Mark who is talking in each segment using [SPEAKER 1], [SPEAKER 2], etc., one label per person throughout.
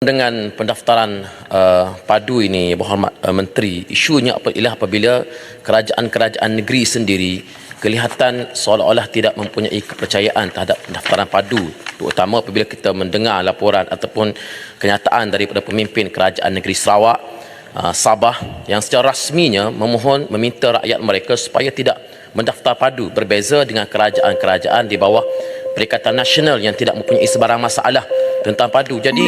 [SPEAKER 1] Dengan pendaftaran padu ini, Berhormat Menteri, isunya ialah apabila kerajaan-kerajaan negeri sendiri kelihatan seolah-olah tidak mempunyai kepercayaan terhadap pendaftaran padu, terutama apabila kita mendengar laporan ataupun kenyataan daripada pemimpin kerajaan negeri Sarawak, Sabah, yang secara rasminya memohon meminta rakyat mereka supaya tidak mendaftar padu, berbeza dengan kerajaan-kerajaan di bawah Perikatan Nasional yang tidak mempunyai sebarang masalah tentang padu. Jadi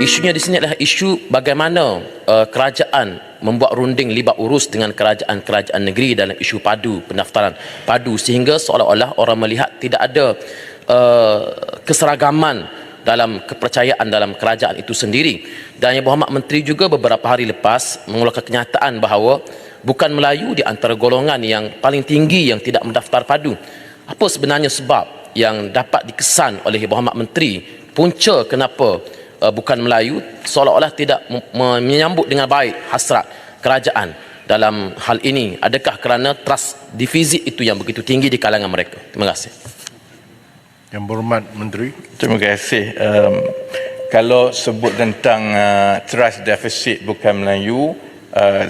[SPEAKER 1] isunya di sini adalah isu bagaimana kerajaan membuat runding libat urus dengan kerajaan-kerajaan negeri dalam isu padu, pendaftaran padu, sehingga seolah-olah orang melihat tidak ada keseragaman dalam kepercayaan dalam kerajaan itu sendiri. Dan Yang Berhormat Menteri juga beberapa hari lepas mengeluarkan kenyataan bahawa bukan Melayu di antara golongan yang paling tinggi yang tidak mendaftar padu. Apa sebenarnya sebab yang dapat dikesan oleh Berhormat Menteri, punca kenapa bukan Melayu seolah-olah tidak menyambut dengan baik hasrat kerajaan dalam hal ini? Adakah kerana trust defisit itu yang begitu tinggi di kalangan mereka? Terima kasih.
[SPEAKER 2] Yang Berhormat Menteri.
[SPEAKER 3] Terima kasih. Kalau sebut tentang trust deficit bukan Melayu,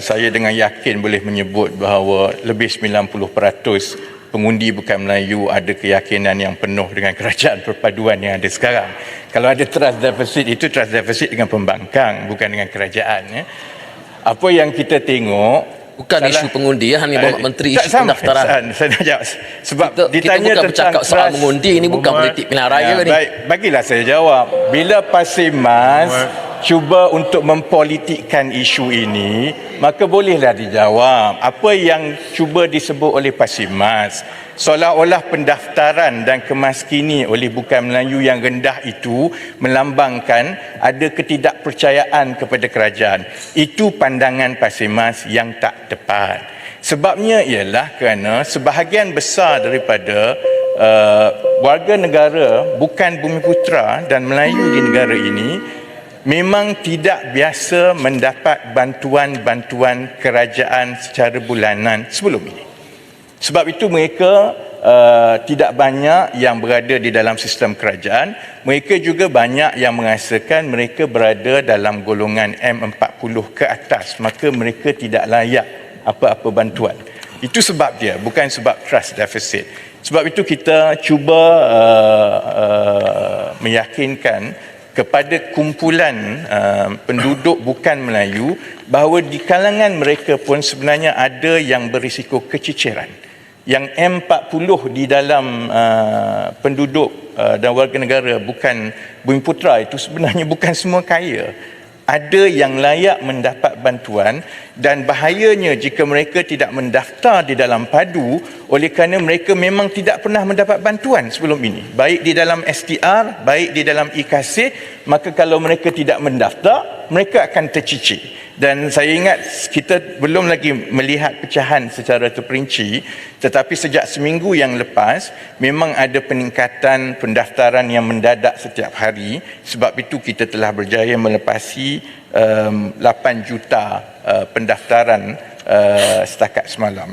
[SPEAKER 3] saya dengan yakin boleh menyebut bahawa lebih 90% pengundi bukan Melayu ada keyakinan yang penuh dengan kerajaan perpaduan yang ada sekarang. Kalau ada trust deficit, itu trust deficit dengan pembangkang, bukan dengan kerajaan. Ya. Apa yang kita tengok,
[SPEAKER 1] bukan isu pengundi, hanya Berhormat Menteri, isu pendaftaran.
[SPEAKER 3] Saya nak jawab. Sebab
[SPEAKER 1] kita
[SPEAKER 3] ditanya
[SPEAKER 1] bukan
[SPEAKER 3] tentang
[SPEAKER 1] bercakap soal mengundi, ini bukan politik pilihan raya ni.
[SPEAKER 3] Baik, bagilah saya jawab. Bila Pasimas cuba untuk mempolitikkan isu ini, maka bolehlah dijawab. Apa yang cuba disebut oleh Pasimas, seolah-olah pendaftaran dan kemaskini oleh bukan Melayu yang rendah itu melambangkan ada ketidakpercayaan kepada kerajaan. Itu pandangan Pasimas yang tak tepat. Sebabnya ialah kerana sebahagian besar daripada warga negara bukan Bumiputera dan Melayu di negara ini memang tidak biasa mendapat bantuan-bantuan kerajaan secara bulanan sebelum ini. Sebab itu mereka tidak banyak yang berada di dalam sistem kerajaan. Mereka juga banyak yang merasakan mereka berada dalam golongan M40 ke atas. Maka mereka tidak layak apa-apa bantuan. Itu sebab dia, bukan sebab trust deficit. Sebab itu kita cuba meyakinkan kepada kumpulan penduduk bukan Melayu bahawa di kalangan mereka pun sebenarnya ada yang berisiko keciciran. Yang M40 di dalam penduduk dan warga negara bukan Bumiputera itu sebenarnya bukan semua kaya. Ada yang layak mendapat bantuan, dan bahayanya jika mereka tidak mendaftar di dalam padu oleh kerana mereka memang tidak pernah mendapat bantuan sebelum ini, baik di dalam STR, baik di dalam IKC. Maka kalau mereka tidak mendaftar, mereka akan tercicir. Dan saya ingat kita belum lagi melihat pecahan secara terperinci, tetapi sejak seminggu yang lepas memang ada peningkatan pendaftaran yang mendadak setiap hari. Sebab itu kita telah berjaya melepasi 8 juta pendaftaran setakat semalam.